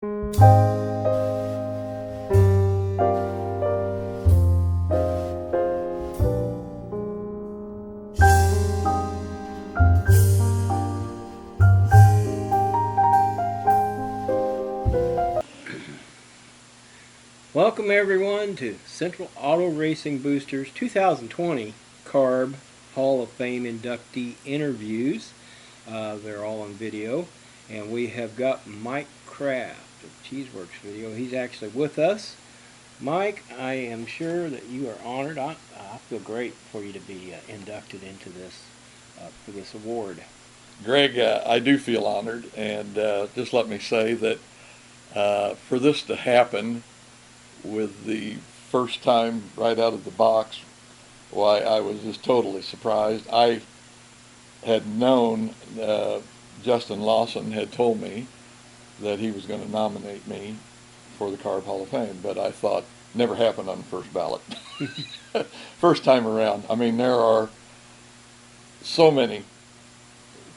Welcome everyone to Central Auto Racing Boosters 2020 CARB Hall of Fame inductee interviews. They're all on video, and we have got Mike Kraft of Cheeseworks Video. He's actually with us. Mike, I am sure that you are honored. I feel great for you to be inducted into this for this award. Greg, I do feel honored, and just let me say that for this to happen with the first time right out of the box, why, I was just totally surprised. I had known Justin Lawson had told me that he was going to nominate me for the Carb Hall of Fame, but I thought never happened on the first ballot. First time around. I mean, there are so many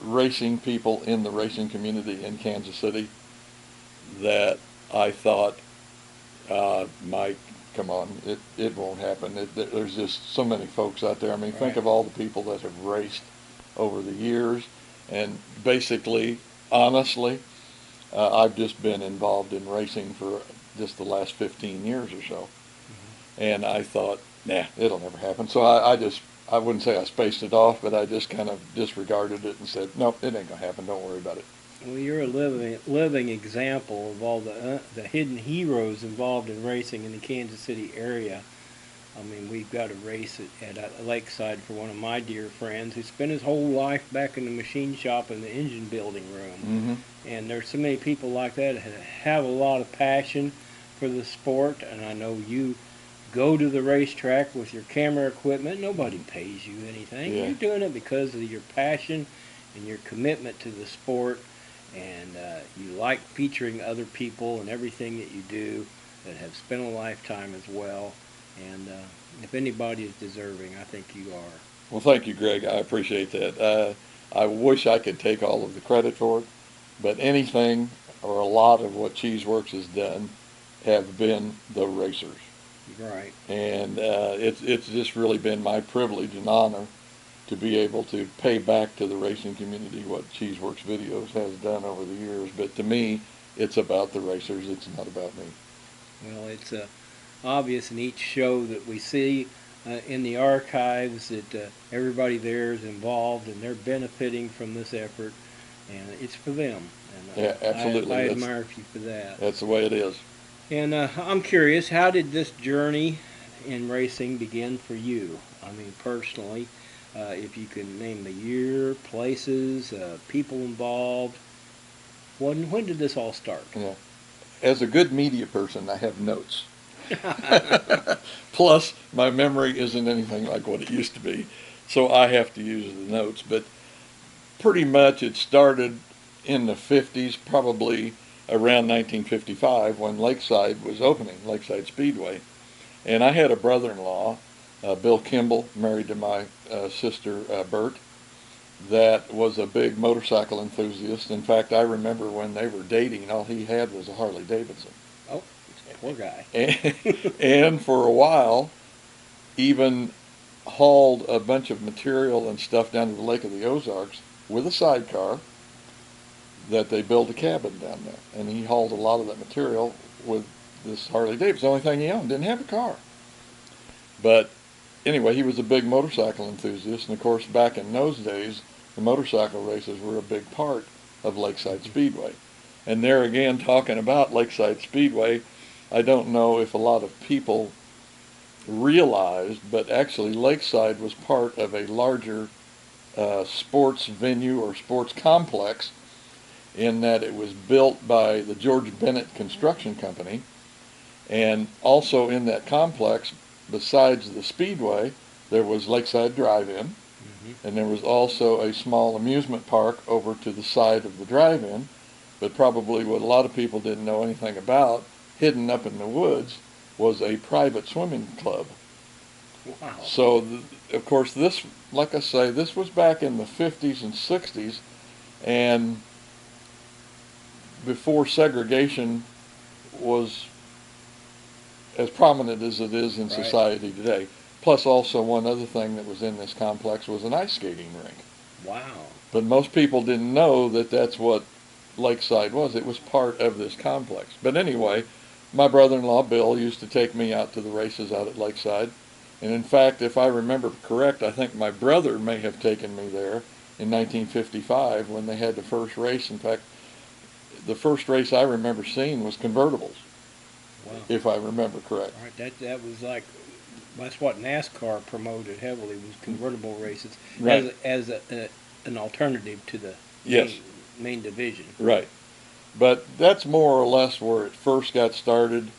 racing people in the racing community in Kansas City that I thought, Mike, come on, it won't happen. There's just so many folks out there. I mean, think of all the people that have raced over the years, and basically, honestly, I've just been involved in racing for just the last 15 years or so. And I thought, nah, it'll never happen. So I wouldn't say I spaced it off, but I just kind of disregarded it and said, nope, it ain't going to happen. Don't worry about it. Well, you're a living example of all the hidden heroes involved in racing in the Kansas City area. I mean, we've got a race at Lakeside for one of my dear friends who spent his whole life back in the machine shop in the engine building room. Mm-hmm. And there's so many people like that that have a lot of passion for the sport. And I know you go to the racetrack with your camera equipment. Nobody pays you anything. Yeah. You're doing it because of your passion and your commitment to the sport. And you like featuring other people and everything that you do that have spent a lifetime as well. And if anybody is deserving, I think you are. Well, thank you, Greg. I appreciate that. I wish I could take all of the credit for it, but anything or a lot of what Cheeseworks has done have been the racers. Right. And it's just really been my privilege and honor to be able to pay back to the racing community what Cheeseworks Videos has done over the years. But to me, it's about the racers. It's not about me. Well, it's obvious in each show that we see in the archives that everybody there is involved and they're benefiting from this effort, and it's for them. And Yeah, absolutely. I admire you for that. That's the way it is. And I'm curious, how did this journey in racing begin for you? I mean, personally, if you can name the year, places, people involved. When did this all start? Yeah. As a good media person, I have notes. Plus, my memory isn't anything like what it used to be, so I have to use the notes. But pretty much it started in the 50s, probably around 1955 when Lakeside was opening, Lakeside Speedway. And I had a brother-in-law, Bill Kimball, married to my sister Bert, that was a big motorcycle enthusiast. In fact, I remember when they were dating, all he had was a Harley Davidson. Oh, poor guy. And for a while, even hauled a bunch of material and stuff down to the Lake of the Ozarks with a sidecar that they built a cabin down there. And he hauled a lot of that material with this Harley Davidson. The only thing he owned, didn't have a car. But anyway, he was a big motorcycle enthusiast. And of course, back in those days, the motorcycle races were a big part of Lakeside Speedway. And there again, talking about Lakeside Speedway, I don't know if a lot of people realized, but actually Lakeside was part of a larger sports venue or sports complex, in that it was built by the George Bennett Construction Company. And also in that complex, besides the Speedway, there was Lakeside Drive-In, and there was also a small amusement park over to the side of the drive-in. But probably what a lot of people didn't know anything about, hidden up in the woods, was a private swimming club. Wow. So, of course, this, like I say, this was back in the 50s and 60s, and before segregation was as prominent as it is in Right. society today. Plus, also one other thing that was in this complex was an ice skating rink. Wow. But most people didn't know that that's what Lakeside was. It was part of this complex. But anyway, my brother-in-law Bill used to take me out to the races out at Lakeside. And in fact, if I remember correct, I think my brother may have taken me there in 1955 when they had the first race. In fact, the first race I remember seeing was convertibles, Wow. if I remember correct. All right, that was like, that's what NASCAR promoted heavily, was convertible races Right. as an alternative to the Yes. main division. Right. But that's more or less where it first got started,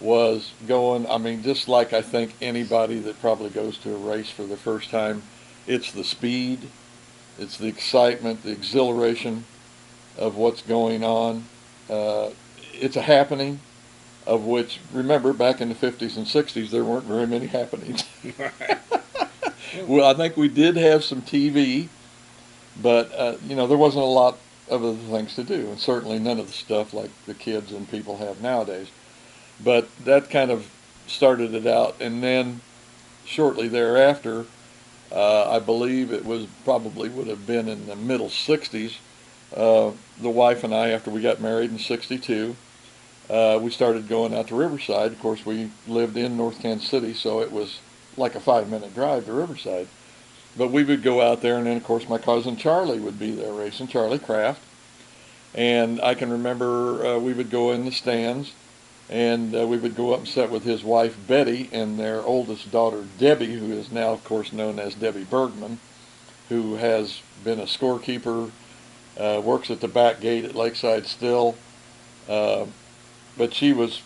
was going, I mean, just like I think anybody that probably goes to a race for the first time, it's the speed, it's the excitement, the exhilaration of what's going on. It's a happening of which, remember, back in the 50s and 60s, there weren't very many happenings. Right. Well, I think we did have some TV, but, there wasn't a lot of other things to do, and certainly none of the stuff like the kids and people have nowadays. But that kind of started it out, and then shortly thereafter, I believe it was probably would have been in the middle 60s, the wife and I, after we got married in 62, we started going out to Riverside. Of course, we lived in North Kansas City, so it was like a 5-minute drive to Riverside. But we would go out there, and then, of course, my cousin Charlie would be there racing, Charlie Kraft. And I can remember we would go in the stands, and we would go up and sit with his wife Betty and their oldest daughter Debbie, who is now, of course, known as Debbie Bergman, who has been a scorekeeper, works at the back gate at Lakeside still. But she was,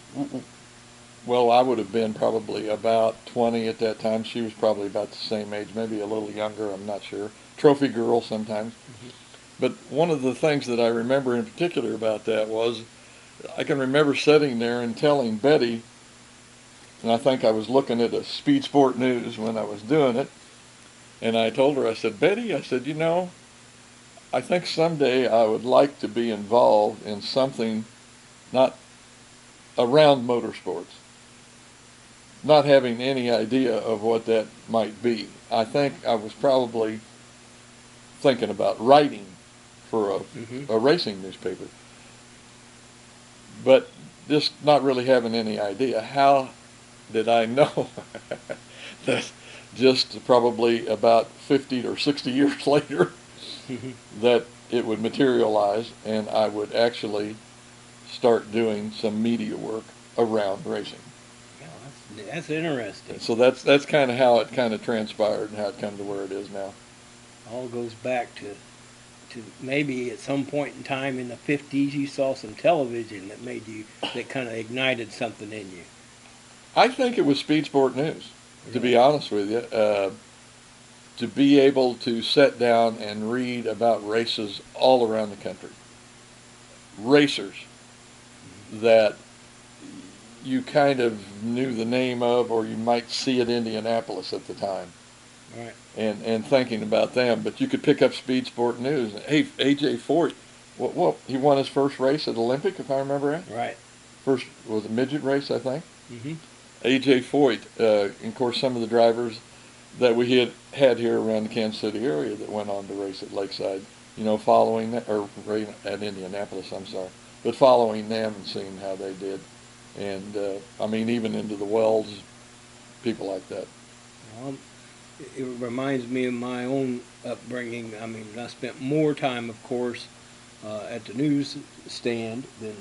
well, I would have been probably about 20 at that time. She was probably about the same age, maybe a little younger, I'm not sure. Trophy girl sometimes. Mm-hmm. But one of the things that I remember in particular about that was I can remember sitting there and telling Betty, and I think I was looking at a Speed Sport News when I was doing it, and I told her, I said, Betty, I said, I think someday I would like to be involved in something not around motorsports, not having any idea of what that might be. I think I was probably thinking about writing for a racing newspaper, but just not really having any idea. How did I know that just probably about 50 or 60 years later that it would materialize and I would actually start doing some media work around racing. Yeah, that's interesting. So that's kind of how it kind of transpired and how it come to where it is now. All goes back to maybe at some point in time in the 50s you saw some television that kind of ignited something in you. I think it was Speed Sport News, to be honest with you. To be able to sit down and read about races all around the country. Racers that you kind of knew the name of, or you might see at Indianapolis at the time. Right. And thinking about them, but you could pick up Speed Sport News. Hey, A.J. Foyt, what he won his first race at Olympic, if I remember right. Right. First was a midget race, I think. Mm-hmm. A.J. Foyt, and of course some of the drivers that we had here around the Kansas City area that went on to race at Lakeside, following that, or right at Indianapolis, I'm sorry, but following them and seeing how they did, and I mean even into the Wells, people like that. It reminds me of my own upbringing. I mean, I spent more time, of course, at the newsstand than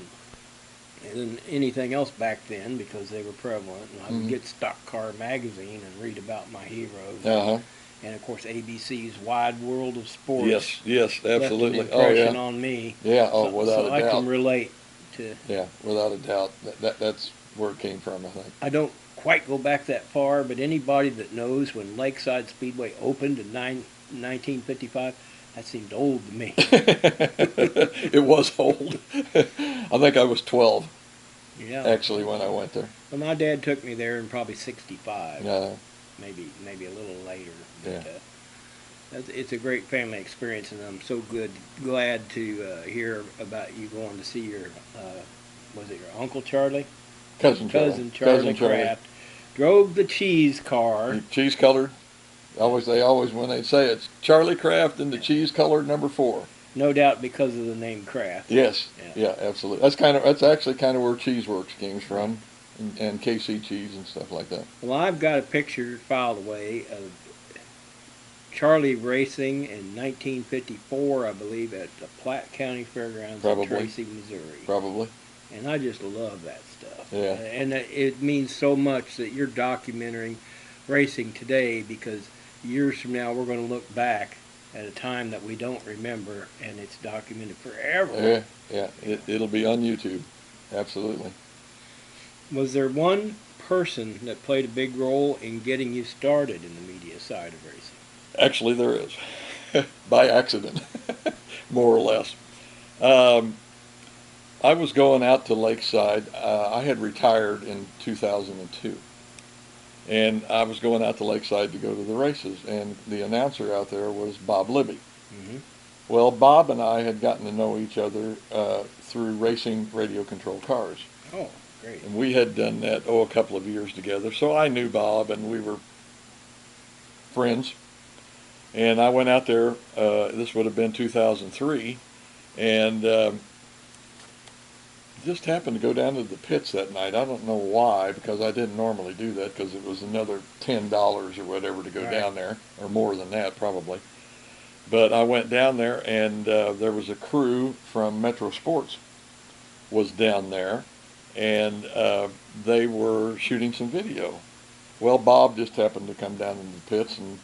anything else back then because they were prevalent. And I would get Stock Car magazine and read about my heroes. Uh-huh. And of course, ABC's Wide World of Sports. Yes, absolutely. Left an impression on me. Yeah, without a doubt. So I can relate to. Yeah, without a doubt. That's where it came from, I think. I don't quite go back that far, but anybody that knows when Lakeside Speedway opened in 1955, that seemed old to me. It was old. I think I was 12. Yeah. Actually, when I went there. Well, my dad took me there in probably 65. Yeah. Maybe a little later. But, yeah. It's a great family experience, and I'm so glad to hear about you going to see your, was it your Uncle Charlie? Cousin Charlie. Cousin Charlie Cousin Charlie. Kraft. Drove the cheese car. Cheese colored. They always, when they say it's Charlie Kraft in the cheese colored number 4. No doubt because of the name Kraft. Yes. Yeah. Yeah, absolutely. That's actually kind of where Cheeseworks came from, and KC cheese and stuff like that. Well, I've got a picture filed away of Charlie racing in 1954, I believe, at the Platte County Fairgrounds Probably. in Tracy, Missouri. Probably. And I just love that stuff. Yeah. And it means so much that you're documenting racing today, because years from now we're going to look back at a time that we don't remember, and it's documented forever. Yeah. It'll be on YouTube. Absolutely. Was there one person that played a big role in getting you started in the media side of racing? Actually, there is. By accident, more or less. I was going out to Lakeside. I had retired in 2002. And I was going out to Lakeside to go to the races. And the announcer out there was Bob Libby. Mm-hmm. Well, Bob and I had gotten to know each other through racing radio-controlled cars. Oh, great. And we had done that, a couple of years together. So I knew Bob, and we were friends. And I went out there, this would have been 2003, and just happened to go down to the pits that night. I don't know why, because I didn't normally do that, because it was another $10 or whatever to go down there, or more than that probably. But I went down there, and there was a crew from Metro Sports was down there, and they were shooting some video. Well, Bob just happened to come down in the pits, and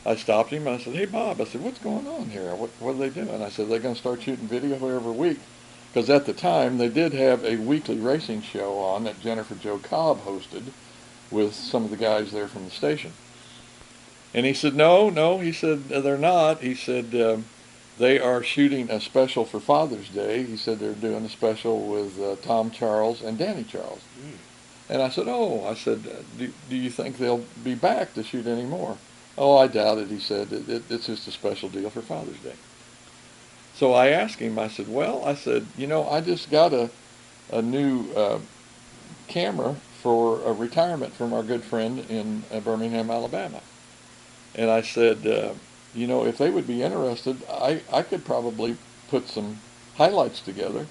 I stopped him, and I said, "Hey, Bob," I said, "what's going on here? What are they doing?" I said, "They're going to start shooting video every week." Because at the time, they did have a weekly racing show on that Jennifer Jo Cobb hosted with some of the guys there from the station. And he said, no, he said, they're not. He said, they are shooting a special for Father's Day. He said they're doing a special with Tom Charles and Danny Charles. Mm. And I said, do you think they'll be back to shoot any more? "Oh, I doubt it," he said. It's just a special deal for Father's Day. So I asked him, I said, I just got a new camera for a retirement from our good friend in Birmingham, Alabama. And I said, if they would be interested, I could probably put some highlights together,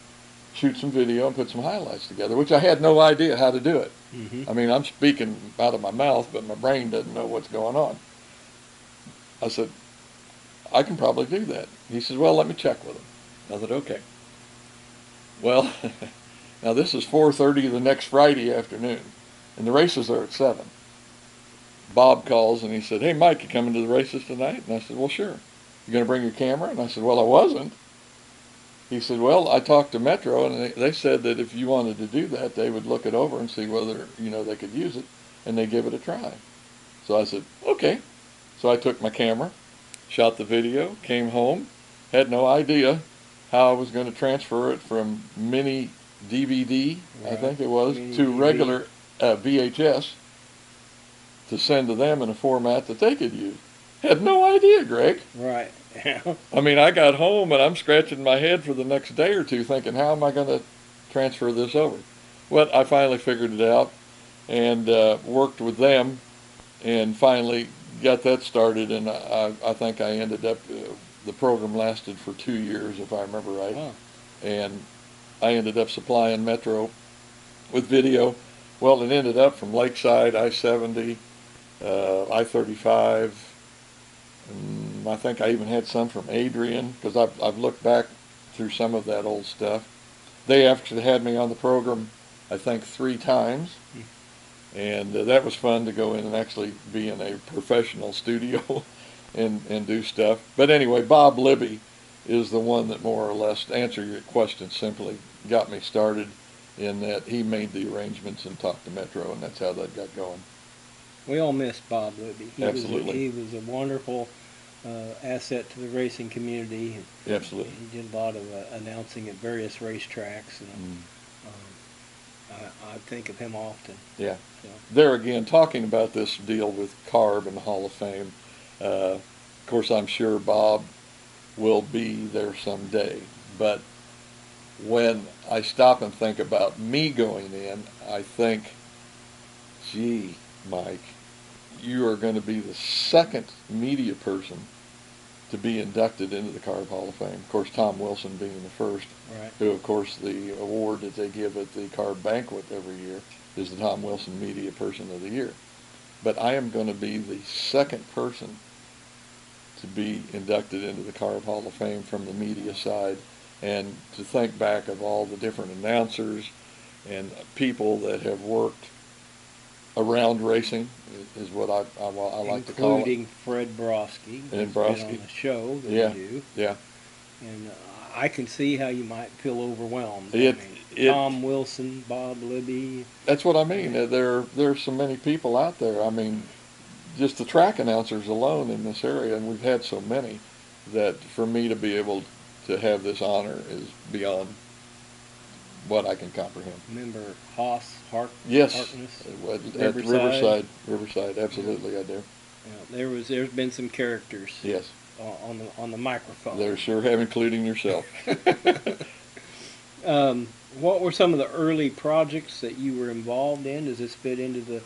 shoot some video and put some highlights together, which I had no idea how to do it. Mm-hmm. I mean, I'm speaking out of my mouth, but my brain doesn't know what's going on. I said, "I can probably do that." He says, "Well, let me check with him." I said, "Okay." Well, now this is 4:30 the next Friday afternoon, and the races are at 7. Bob calls, and he said, "Hey, Mike, you coming to the races tonight?" And I said, "Well, sure." "You going to bring your camera?" And I said, "Well, I wasn't." He said, "Well, I talked to Metro, and they said that if you wanted to do that, they would look it over and see whether, they could use it, and they give it a try." So I said, "Okay." So I took my camera, shot the video, came home, had no idea how I was going to transfer it from mini DVD, right, I think it was, mini to DVD. Regular VHS to send to them in a format that they could use. Had no idea, Greg. Right. I mean, I got home and I'm scratching my head for the next day or two thinking, how am I going to transfer this over? Well, I finally figured it out and worked with them and finally got that started, and I think I ended up, the program lasted for 2 years, if I remember right. Huh. And I ended up supplying Metro with video. Well, it ended up from Lakeside, I-70, I-35, and I think I even had some from Adrian, because I've looked back through some of that old stuff. They actually had me on the program, I think, 3 times. And that was fun to go in and actually be in a professional studio and do stuff. But anyway, Bob Libby is the one that more or less, to answer your question simply, got me started in that he made the arrangements and talked to Metro, and that's how that got going. We all miss Bob Libby. Absolutely. He was a wonderful asset to the racing community. Absolutely. He did a lot of announcing at various racetracks. And, I think of him often. Yeah. So. There again, talking about this deal with CARB and the Hall of Fame, course, I'm sure Bob will be there someday. But when I stop and think about me going in, I think, gee, Mike, you are going to be the second media person to be inducted into the Carb Hall of Fame. Of course, Tom Wilson being the first, Right. who, of course, the award that they give at the Carb Banquet every year is the Tom Wilson Media Person of the Year. But I am going to be the second person to be inducted into the Carb Hall of Fame from the media side, and to think back of all the different announcers and people that have worked around racing is what I like to call it. Including Fred Broski, who's And been Broski. on the show that Yeah, we do. yeah. And I can see how you might feel overwhelmed. It- I mean, it- Tom Wilson, Bob Libby. That's what I mean. There's so many people out there. I mean, just the track announcers alone in this area, and we've had so many, that for me to be able to have this honor is beyond what I can comprehend. Remember Haas, Yes, Harkness? at Riverside, absolutely, I do. There's been some characters Yes, on the microphone. there sure have, including yourself. What were some of the early projects that you were involved in? Does this fit into the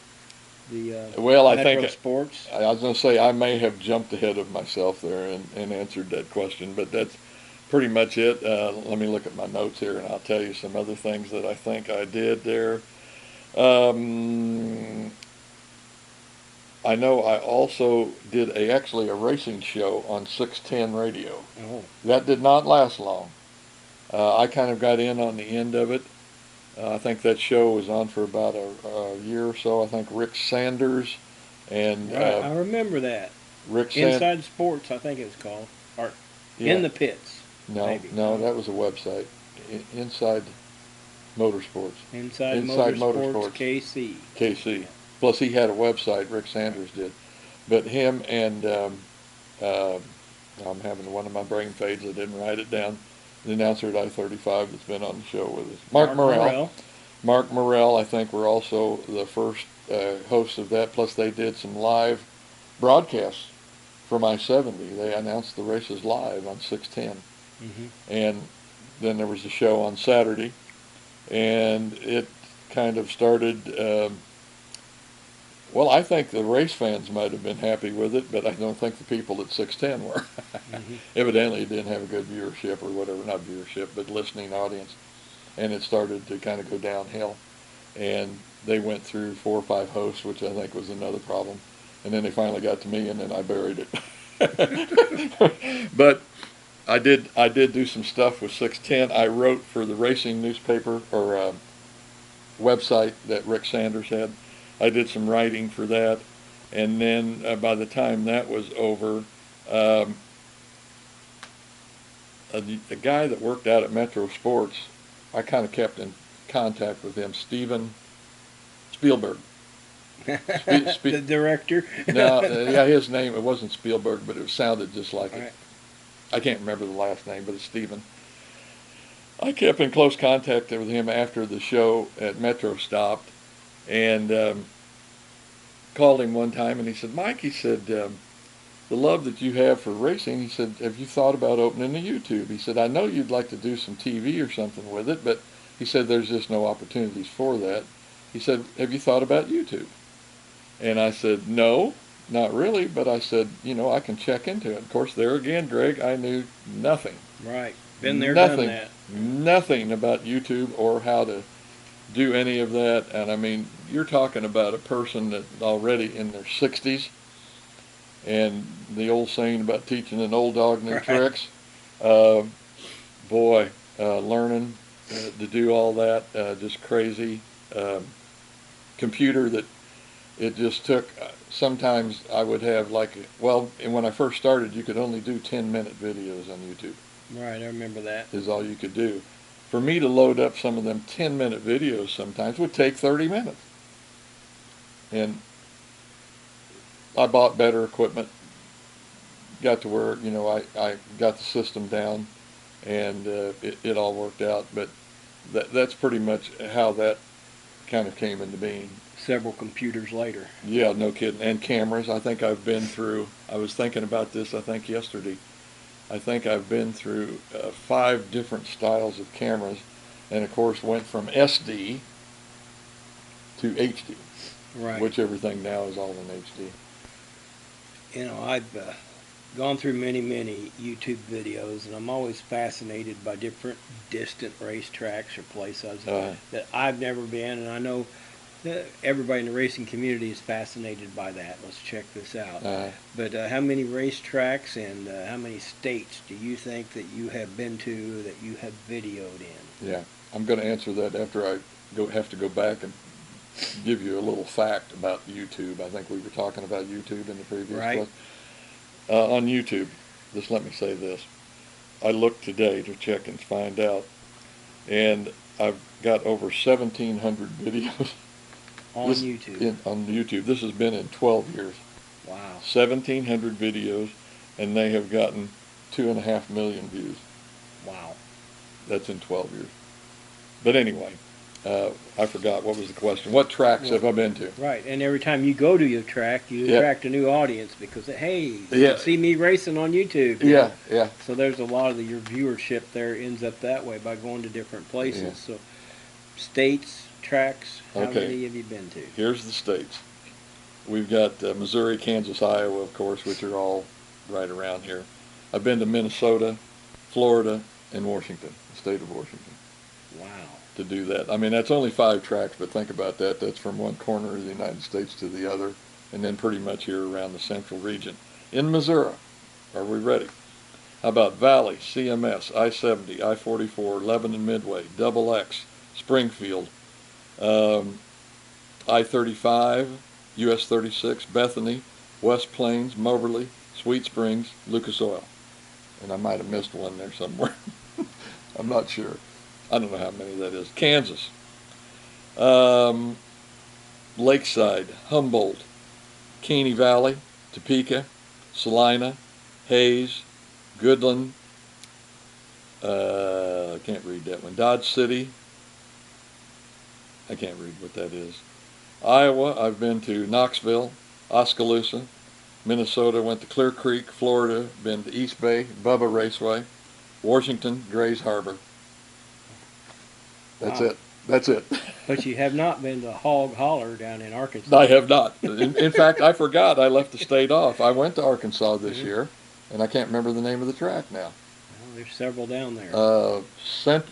Well, I Metro think Sports? I was going to say I may have jumped ahead of myself there and answered that question, but that's pretty much it. Let me look at my notes here, and I'll tell you some other things that I think I did there. I know I also did actually a racing show on 610 radio. Oh, That did not last long. I kind of got in on the end of it. I think that show was on for about a year or so. I think Rick Sanders and right. I remember that. Rick Sanders. Inside Sports, I think it was called. Or Yeah. In the Pits. No, maybe. no, that was a website. Inside Motorsports. Inside Inside Motorsports, Motorsports. KC. KC. Plus, he had a website. Rick Sanders did, but him and I'm having one of my brain fades. I didn't write it down. The announcer at I-35 that's been on the show with us, Mark Morrell. Mark Morrell, I think, were also the first hosts of that. Plus, they did some live broadcasts from I-70. They announced the races live on 610. Mm-hmm. And then there was a show on Saturday, and it kind of started. Well, I think the race fans might have been happy with it, but I don't think the people at 610 were. Mm-hmm. Evidently, it didn't have a good viewership or whatever, not viewership, but listening audience. And it started to kind of go downhill. And they went through 4 or 5 hosts, which I think was another problem. And then they finally got to me, and then I buried it. But I did do some stuff with 610. I wrote for the racing newspaper or website that Rick Sanders had. I did some writing for that, and then by the time that was over, a guy that worked out at Metro Sports, I kind of kept in contact with him, Steven Spielberg. The director? No, yeah, his name, it wasn't Spielberg, but it sounded just like it. Right. I can't remember the last name, but it's Steven. I kept in close contact with him after the show at Metro stopped, and called him one time, and he said, Mike, he said, the love that you have for racing, he said, have you thought about opening a YouTube? He said, I know you'd like to do some TV or something with it, but he said, there's just no opportunities for that. He said, have you thought about YouTube? And I said, no, not really, but I said, I can check into it. Of course, there again, Greg, I knew nothing. Right. Been there, Nothing. done that. Nothing about YouTube or how to do any of that. And I mean, you're talking about a person that's already in their 60s, and the old saying about teaching an old dog new tricks. Learning to do all that, just crazy. Computer that it just took, sometimes I would have and when I first started, you could only do 10-minute videos on YouTube. Right, I remember that. Is all you could do. For me to load up some of them 10-minute videos sometimes would take 30 minutes. And I bought better equipment, got to where, I got the system down, and it all worked out. But that's pretty much how that kind of came into being. several computers later. Yeah, no kidding. And cameras. I think I've been through, I was thinking about this, I think yesterday. I think I've been through 5 different styles of cameras, and of course went from SD to HD, Right. which everything now is all in HD. You know, I've gone through many YouTube videos, and I'm always fascinated by different distant racetracks or places that I've never been, and I know everybody in the racing community is fascinated by that. Let's check this out. But how many racetracks and how many states do you think that you have been to that you have videoed in? Yeah, I'm going to answer that after I have to go back and give you a little fact about YouTube. I think we were talking about YouTube in the previous Right. On YouTube, just let me say this. I looked today to check and find out, and I've got over 1,700 videos On YouTube. on YouTube. This has been in 12 years. Wow. 1,700 videos, and they have gotten 2.5 million views. Wow. That's in 12 years. But anyway, I forgot, what was the question? What tracks have I been to? Right, and every time you go to your track, you attract a new audience because, hey, you can see me racing on YouTube. Yeah, yeah. So there's a lot of your viewership there ends up that way by going to different places. Yeah. So states, tracks, how Okay. many have you been to? Here's the states. We've got Missouri, Kansas, Iowa, of course, which are all right around here. I've been to Minnesota, Florida, and Washington, the state of Washington. Wow. To do that. I mean, that's only 5 tracks, but think about that. That's from one corner of the United States to the other, and then pretty much here around the central region. In Missouri, are we ready? How about Valley, CMS, I-70, I-44, Lebanon Midway, Double X, Springfield, I-35, US 36, Bethany, West Plains, Moberly, Sweet Springs, Lucas Oil. And I might have missed one there somewhere. I'm not sure. I don't know how many that is. Kansas, Lakeside, Humboldt, Caney Valley, Topeka, Salina, Hayes, Goodland, I can't read that one, Dodge City, I can't read what that is. Iowa, I've been to Knoxville, Oskaloosa, Minnesota, went to Clear Creek, Florida, been to East Bay, Bubba Raceway, Washington, Grays Harbor. That's it. That's it. But you have not been to Hog Holler down in Arkansas. I have not. In fact, I forgot. I left the state off. I went to Arkansas this year, and I can't remember the name of the track now. Well, there's several down there.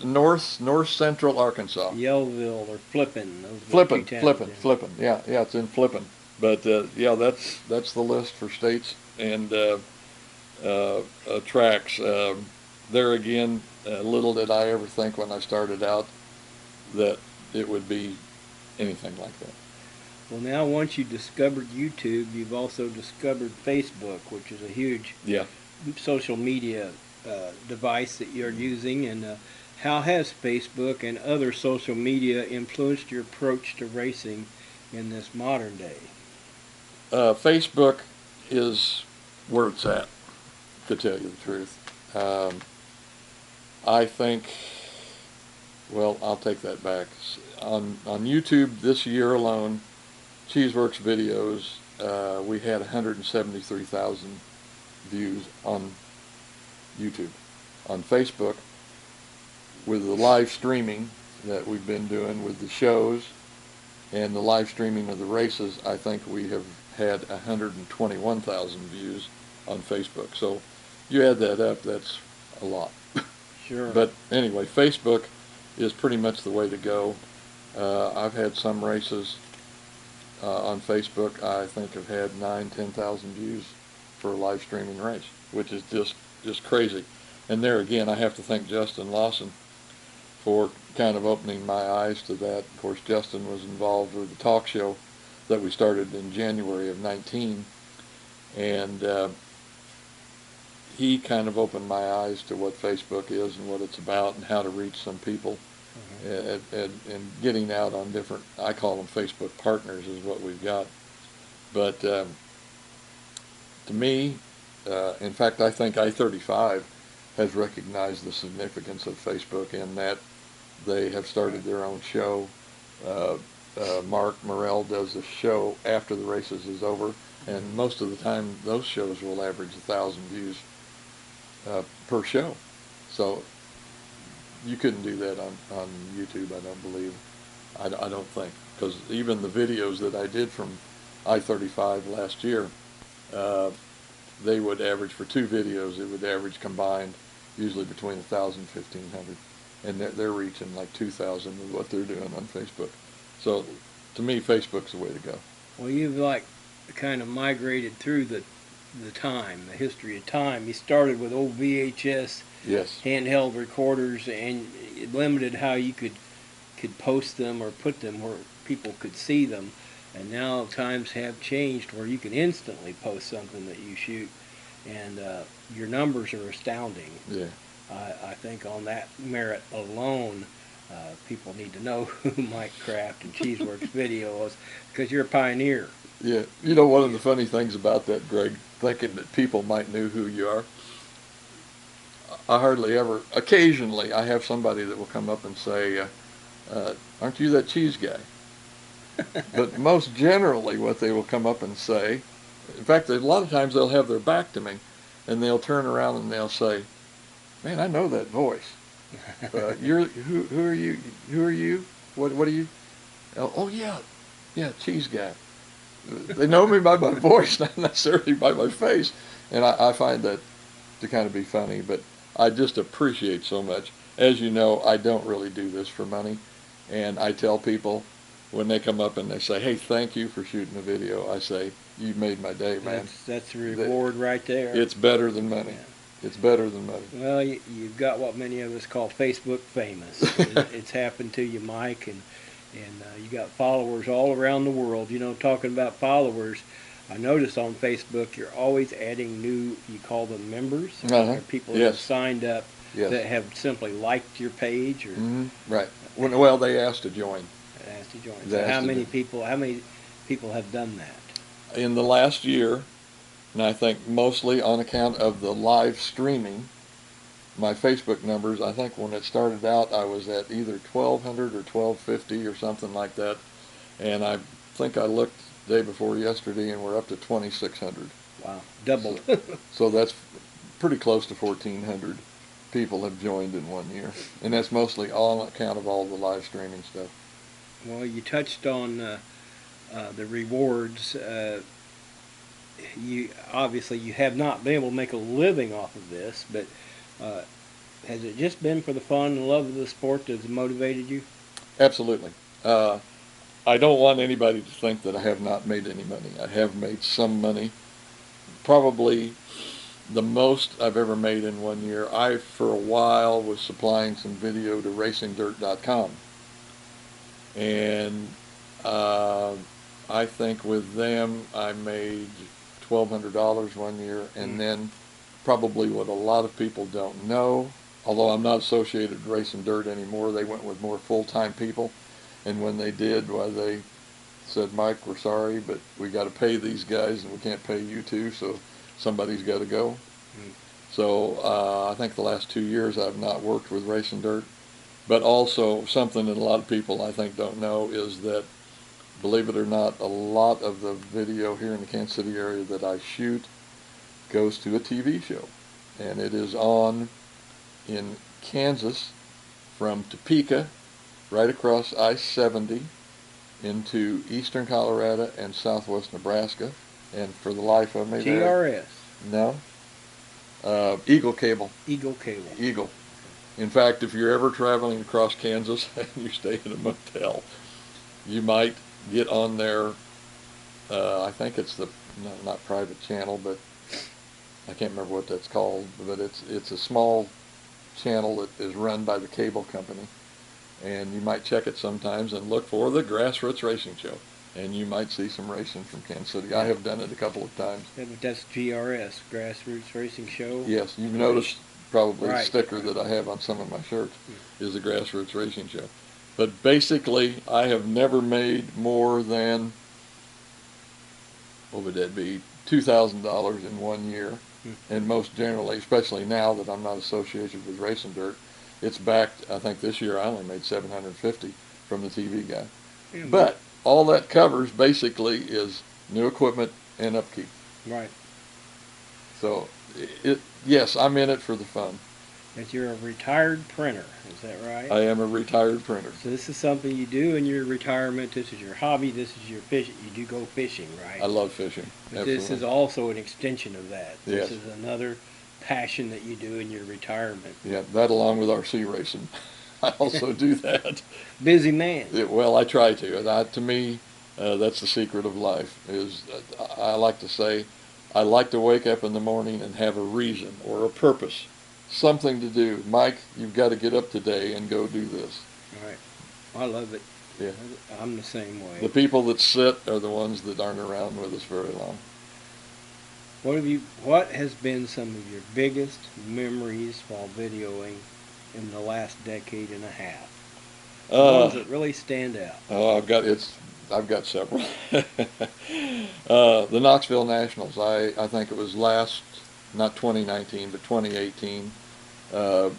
North Central Arkansas. Yellville or Flippin. Flippin. Yeah, it's in Flippin. But yeah, that's the list for states and tracks. There again, little did I ever think when I started out that it would be anything like that. Well, now once you discovered YouTube, you've also discovered Facebook, which is a huge social media device that you're using. And how has Facebook and other social media influenced your approach to racing in this modern day? Facebook is where it's at, to tell you the truth. I think, well, I'll take that back. On YouTube this year alone, Cheeseworks videos, we had 173,000 views on YouTube. On Facebook, with the live streaming that we've been doing with the shows and the live streaming of the races, I think we have had 121,000 views on Facebook. So you add that up, that's a lot. Sure. But anyway, Facebook is pretty much the way to go. I've had some races on Facebook I think have had 9,000-10,000 views for a live streaming race, which is just crazy. And there again, I have to thank Justin Lawson for kind of opening my eyes to that. Of course, Justin was involved with the talk show that we started in January of 19, and he kind of opened my eyes to what Facebook is and what it's about and how to reach some people. And getting out on different, I call them Facebook partners, is what we've got. But to me, in fact, I think I-35 has recognized the significance of Facebook in that they have started their own show. Mark Morrell does the show after the races is over, and most of the time those shows will average 1,000 views per show. So you couldn't do that on YouTube, I don't believe. I don't think, because even the videos that I did from I-35 last year, uh, they would average for 2 videos. It would average combined usually between 1,000 and 1,500, and they're reaching like 2,000 with what they're doing on Facebook. So to me, Facebook's the way to go. Well, you've like kind of migrated through the history of time. You started with old VHS Yes. handheld recorders, and it limited how you could post them or put them where people could see them. And now times have changed where you can instantly post something that you shoot, and your numbers are astounding. Yeah. I think on that merit alone, people need to know who Mike Kraft and Cheeseworks Video was, because you're a pioneer. Yeah. You know, one of the funny things about that, Greg, thinking that people might know who you are, I hardly ever, occasionally I have somebody that will come up and say, aren't you that cheese guy? But most generally what they will come up and say, in fact, a lot of times they'll have their back to me, and they'll turn around and they'll say, man, I know that voice. Who are you? Who are you? What are you? Oh yeah, cheese guy. They know me by my voice, not necessarily by my face, and I find that to kind of be funny. But I just appreciate so much. As you know, I don't really do this for money, and I tell people when they come up and they say, "Hey, thank you for shooting a video," I say, "You made my day, man." That's a reward right there. It's better than money. Yeah. It's better than money. Well, you've got what many of us call Facebook famous. It's happened to you, Mike, and you got followers all around the world. You know, talking about followers, I notice on Facebook you're always adding new, you call them members, Uh-huh. or people that Yes. have signed up Yes. that have simply liked your page or Right. Well, they asked to join. asked to join. They So asked how to many join. people have done that? In the last year, and I think mostly on account of the live streaming, my Facebook numbers, I think when it started out, I was at either 1,200 or 1,250 or something like that. And I think I looked the day before yesterday, and we're up to 2,600. Wow, doubled. So that's pretty close to 1,400 people have joined in 1 year. And that's mostly all on account of all the live streaming stuff. Well, you touched on the rewards. You obviously you have not been able to make a living off of this, but has it just been for the fun and love of the sport that's motivated you? Absolutely. I don't want anybody to think that I have not made any money. I have made some money. Probably the most I've ever made in 1 year. I, for a while, was supplying some video to racingdirt.com. And I think with them I made $1,200 1 year. And then probably what a lot of people don't know, although I'm not associated with Racing Dirt anymore, they went with more full-time people. And when they did, why they said, Mike, we're sorry, but we got to pay these guys and we can't pay you too, so somebody's got to go. So I think the last 2 years I've not worked with Racing Dirt. But also something that a lot of people I think don't know is that, believe it or not, a lot of the video here in the Kansas City area that I shoot goes to a TV show. And it is on in Kansas from Topeka right across I-70 into eastern Colorado and southwest Nebraska. And for the life of me, TRS. No. Eagle Cable. Eagle Cable. Eagle. In fact, if you're ever traveling across Kansas and you stay in a motel, you might get on their, I think it's the, not private channel, but I can't remember what that's called, but it's a small channel that is run by the cable company. And you might check it sometimes and look for the Grassroots Racing Show. And you might see some racing from Kansas City. I have done it a couple of times. Yeah, but that's GRS, Grassroots Racing Show. Yes, you've noticed probably the Right. sticker that I have on some of my shirts is the Grassroots Racing Show. But basically, I have never made more than, what would that be, $2,000 in 1 year. And most generally, especially now that I'm not associated with Racing Dirt, it's backed. I think this year I only made $750 from the TV guy. Yeah, But all that covers basically is new equipment and upkeep. right. So yes, I'm in it for the fun. That you're a retired printer, is that right? I am a retired printer. So this is something you do in your retirement. This is your hobby. This is your fishing. You do go fishing, I right? love fishing. But this Absolutely. is also an extension of that. This Yes. is another passion that you do in your retirement. Yeah, that along with RC racing. I also do that. Busy man. Well, I try to. And to me, that's the secret of life. Is I like to say, I like to wake up in the morning and have a reason or a purpose, something to do. Mike, you've got to get up today and go do this. Right. I love it. Yeah. I'm the same The way. people that sit are the ones that aren't around with us very long. What has been some of your biggest memories while videoing in the last decade and a half? The ones Uh, that really stand out. oh, I've got several. The Knoxville Nationals. I think it was not 2019, but 2018. Uh,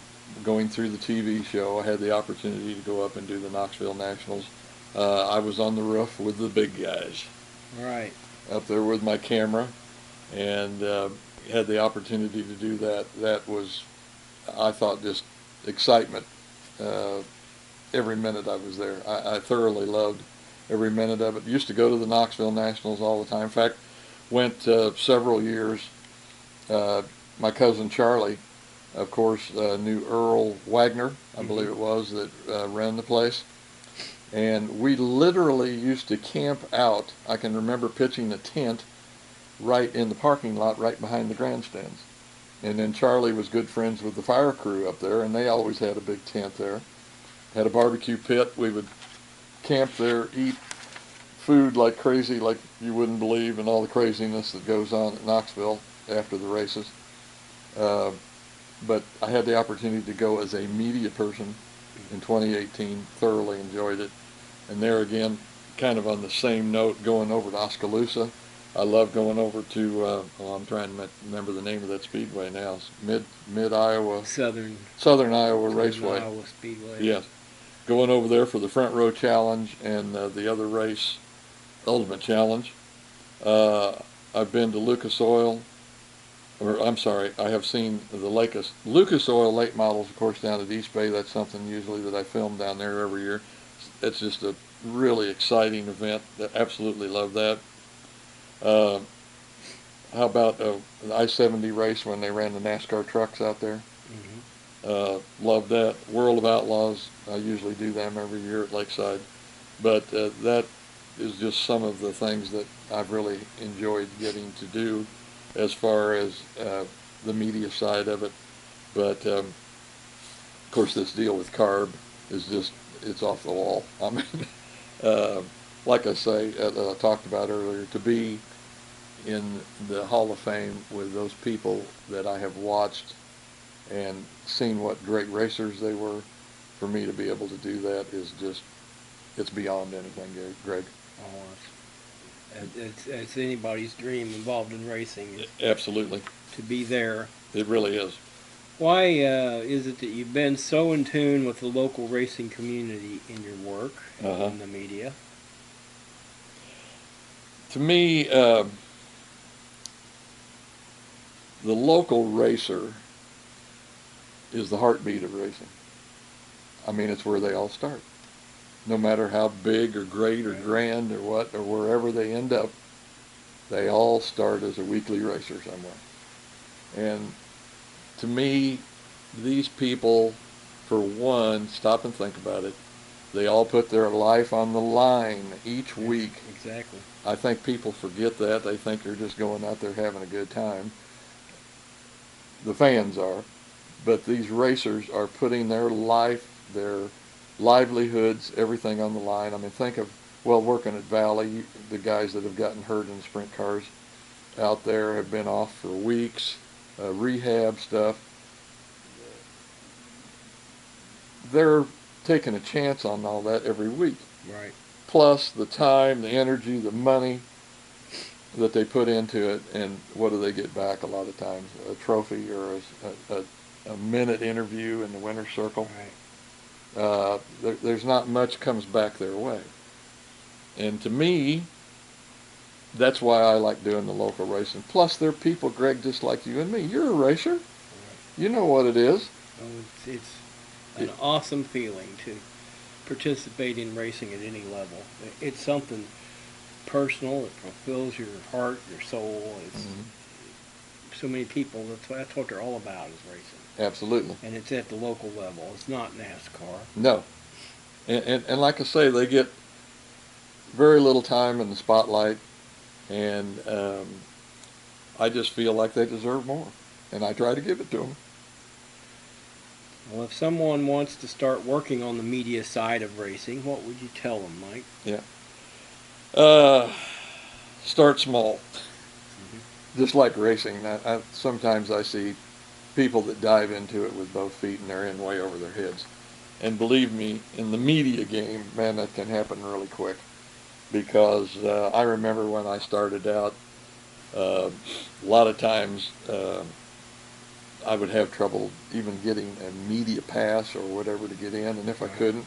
Going through the TV show, I had the opportunity to go up and do the Knoxville Nationals. I was on the roof with the big guys, Right. up there with my camera, and had the opportunity to do that. That was, I thought, just excitement. Every minute I was there. I thoroughly loved every minute of it. Used to go to the Knoxville Nationals all the time. In fact, went several years. My cousin Charlie, of course, knew Earl Wagner, I believe it was, that ran the place. And we literally used to camp out. I can remember pitching a tent right in the parking lot right behind the grandstands. And then Charlie was good friends with the fire crew up there, and they always had a big tent there. Had a barbecue pit. We would camp there, eat food like crazy, like you wouldn't believe, and all the craziness that goes on at Knoxville after the races. Uh, but I had the opportunity to go as a media person in 2018, thoroughly enjoyed it. And there again, kind of on the same note, going over to Oskaloosa. I love going over to, I'm trying to remember the name of that speedway now. It's Mid Iowa, Southern Iowa Raceway. Iowa Speedway. Yes. Going over there for the Front Row Challenge and the other race, Ultimate Challenge. I've been to Lucas Oil, or I'm sorry, I have seen the Lucas Oil late models, of course, down at East Bay. That's something usually that I film down there every year. It's just a really exciting event. I absolutely love that. Uh, how about the I-70 race when they ran the NASCAR trucks out there? Love that. World of Outlaws, I usually do them every year at Lakeside. But that is just some of the things that I've really enjoyed getting to do as far as the media side of it. But, of course, this deal with CARB is just, it's off the wall. I mean, like I say, I talked about earlier, to be in the Hall of Fame with those people that I have watched and seen what great racers they were, for me to be able to do that is just, it's beyond anything, Greg. Oh, it's anybody's dream involved in racing Absolutely. to be there. It really is. Why is it that you've been so in tune with the local racing community in your work in the media? To me, the local racer is the heartbeat of racing. I mean, it's where they all start. No matter how big or great or grand or what, or wherever they end up, they all start as a weekly racer somewhere. And to me, these people, for one, stop and think about it. They all put their life on the line each week. Exactly. I think people forget that. They think they're just going out there having a good time. The fans are. But these racers are putting their life, their livelihoods, everything on the line. I mean, think of, well, working at Valley, the guys that have gotten hurt in sprint cars out there have been off for weeks, rehab stuff. They're taking a chance on all that every week. Right. Plus the time, the energy, the money that they put into it, and what do they get back a lot of times? A trophy or a minute interview in the winner's circle. Right. There's not much comes back their way. And to me, that's why I like doing the local racing. Plus, they're people, Greg, just like you and me. You're a racer. You know what it is. Oh, it's an awesome feeling to participate in racing at any level. It's something personal. It fulfills your heart, your soul. It's so many people. That's what they're all about is racing. Absolutely. And it's at the local level. It's not NASCAR. No. And like I say, they get very little time in the spotlight, and I just feel like they deserve more, and I try to give it to them. Well, if someone wants to start working on the media side of racing, what would you tell them, Mike? Yeah. Start small. Just like racing. Sometimes I see people that dive into it with both feet and they're in way over their heads. And believe me, in the media game, man, that can happen really quick. Because I remember when I started out, a lot of times I would have trouble even getting a media pass or whatever to get in. And if I couldn't,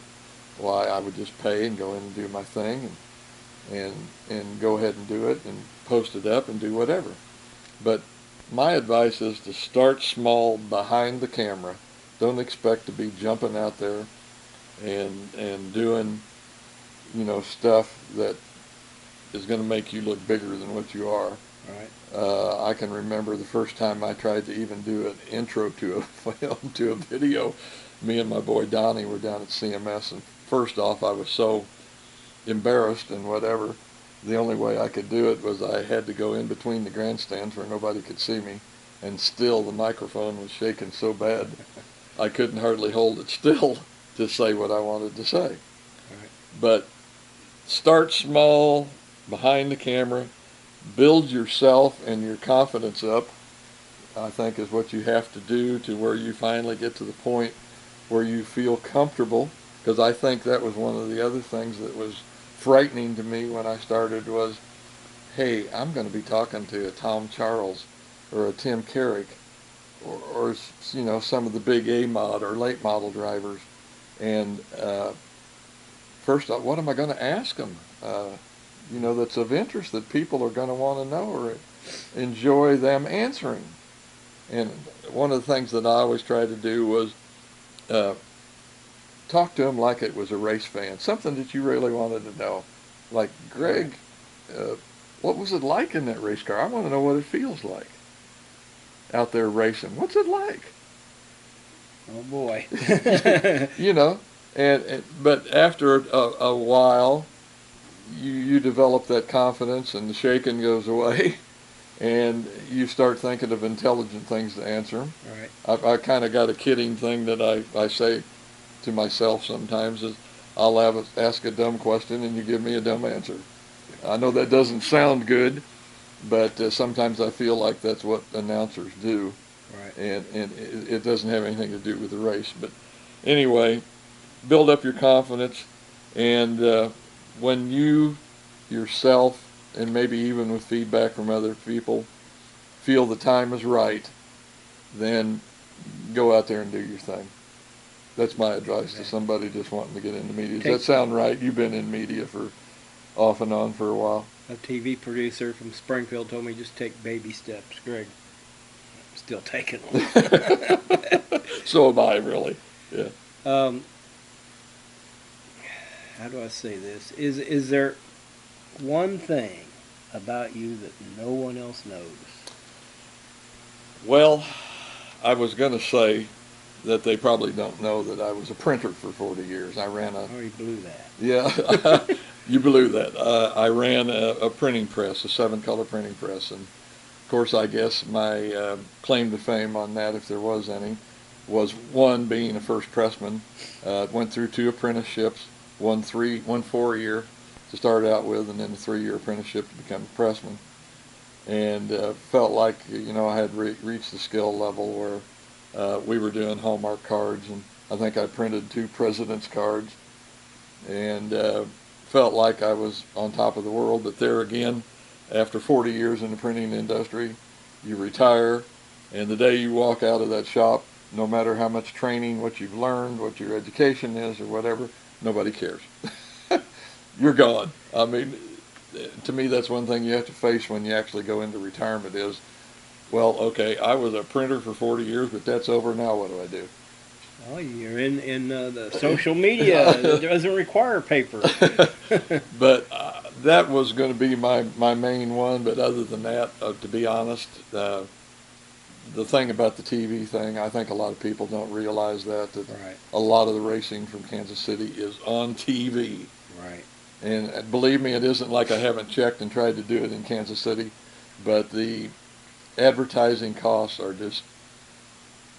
why, I would just pay and go in and do my thing and go ahead and do it and post it up and do whatever. But my advice is to start small behind the camera. Don't expect to be jumping out there and doing, stuff that is going to make you look bigger than what you are. Right. I can remember the first time I tried to even do an intro to a film, to a video. Me and my boy Donnie were down at CMS, and first off, I was so embarrassed and whatever. The only way I could do it was I had to go in between the grandstands where nobody could see me, and still the microphone was shaking so bad I couldn't hardly hold it still to say what I wanted to say. Right. But start small, behind the camera, build yourself and your confidence up, I think is what you have to do to where you finally get to the point where you feel comfortable. Because I think that was one of the other things that was frightening to me when I started was, hey, I'm going to be talking to a Tom Charles or a Tim Carrick or some of the big A-mod or late model drivers. And first off, what am I going to ask them? That's of interest that people are going to want to know or enjoy them answering. And one of the things that I always tried to do was talk to them like it was a race fan, something that you really wanted to know. Like, Greg, what was it like in that race car? I want to know what it feels like out there racing. What's it like? Oh boy. But after a while, you develop that confidence and the shaking goes away and you start thinking of intelligent things to answer them. Right. I kind of got a kidding thing that I say to myself sometimes is I'll ask a dumb question and you give me a dumb answer. I know that doesn't sound good, but sometimes I feel like that's what announcers do. Right. And it doesn't have anything to do with the race. But anyway, build up your confidence, and when you yourself, and maybe even with feedback from other people, feel the time is right, then go out there and do your thing. That's my advice to somebody just wanting to get into media. Does that sound right? You've been in media for off and on for a while. A TV producer from Springfield told me just take baby steps. Greg, I'm still taking them. So am I, really. Yeah. How do I say this? Is there one thing about you that no one else knows? Well, I was going to say that they probably don't know that I was a printer for 40 years. I ran a... Oh, you blew that. Yeah, you blew that. I ran a printing press, a 7-color printing press. And, of course, I guess my claim to fame on that, if there was any, was one, being a first pressman. Went through 2 apprenticeships, one 4-year to start out with, and then a 3-year apprenticeship to become a pressman. And felt like, I had reached the skill level where we were doing Hallmark cards, and I think I printed 2 President's cards, and felt like I was on top of the world. But there again, after 40 years in the printing industry, you retire, and the day you walk out of that shop, no matter how much training, what you've learned, what your education is or whatever, nobody cares. you're gone. I mean, to me, that's one thing you have to face when you actually go into retirement is, well, okay, I was a printer for 40 years, but that's over now. What do I do? Well, you're in the social media. It doesn't require paper. But that was going to be my main one. But other than that, to be honest, the thing about the TV thing, I think a lot of people don't realize that Right. a lot of the racing from Kansas City is on TV. Right. And believe me, it isn't like I haven't checked and tried to do it in Kansas City, but the advertising costs are just,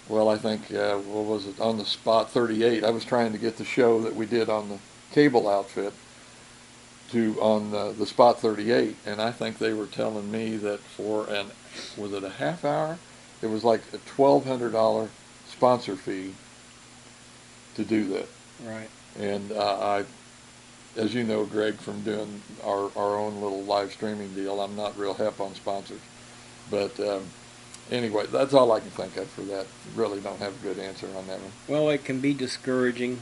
well, I think, what was it, on the Spot 38, I was trying to get the show that we did on the cable outfit on the Spot 38, and I think they were telling me that was it a half hour? It was like a $1,200 sponsor fee to do that. Right. And as you know, Greg, from doing our own little live streaming deal, I'm not real hep on sponsors. But anyway, that's all I can think of for that. Really don't have a good answer on that one. Well, it can be discouraging.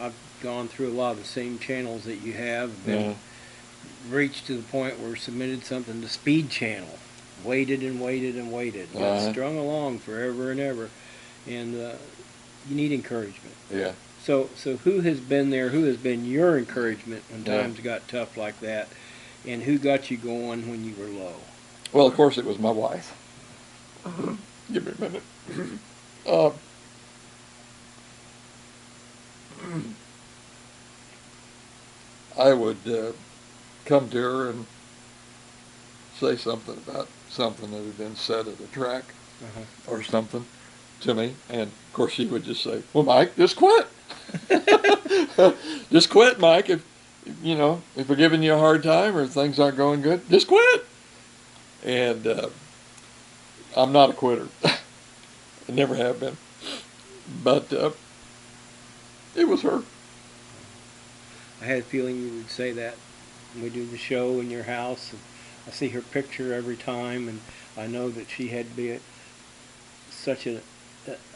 I've gone through a lot of the same channels that you have. Been reached to the point where submitted something to Speed Channel, waited and waited and waited, got strung along forever and ever, and you need encouragement. Yeah. So who has been there? Who has been your encouragement when times got tough like that, and who got you going when you were low? Well, of course, it was my wife. Give me a minute. I would come to her and say something about something that had been said at a track or something to me, and of course she would just say, "Well, Mike, just quit. Just quit, Mike. If we're giving you a hard time or things aren't going good, just quit." And I'm not a quitter. I never have been. But it was her. I had a feeling you would say that. We do the show in your house, and I see her picture every time, and I know that she had been such an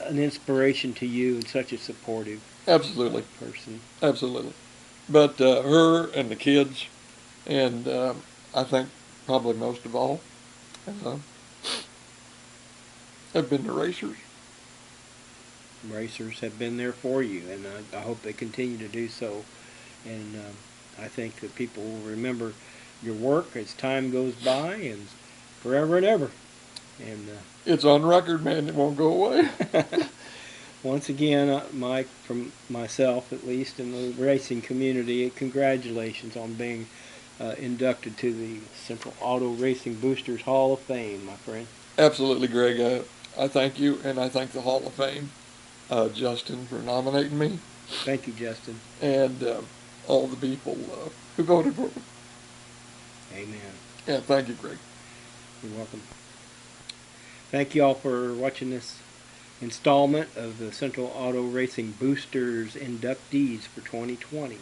inspiration to you and such a supportive Absolutely. Person. Absolutely. But her and the kids, and I think probably most of all, have been the racers. Racers have been there for you, and I hope they continue to do so. And I think that people will remember your work as time goes by and forever and ever. And it's on record, man. It won't go away. Once again, Mike, from myself at least, in the racing community, congratulations on being inducted to the Central Auto Racing Boosters Hall of Fame, my friend. Absolutely, Greg. I thank you, and I thank the Hall of Fame, Justin, for nominating me. Thank you, Justin. And all the people who voted for me. Amen. Yeah, thank you, Greg. You're welcome. Thank you all for watching this installment of the Central Auto Racing Boosters inductees for 2020.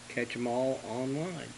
Catch them all online.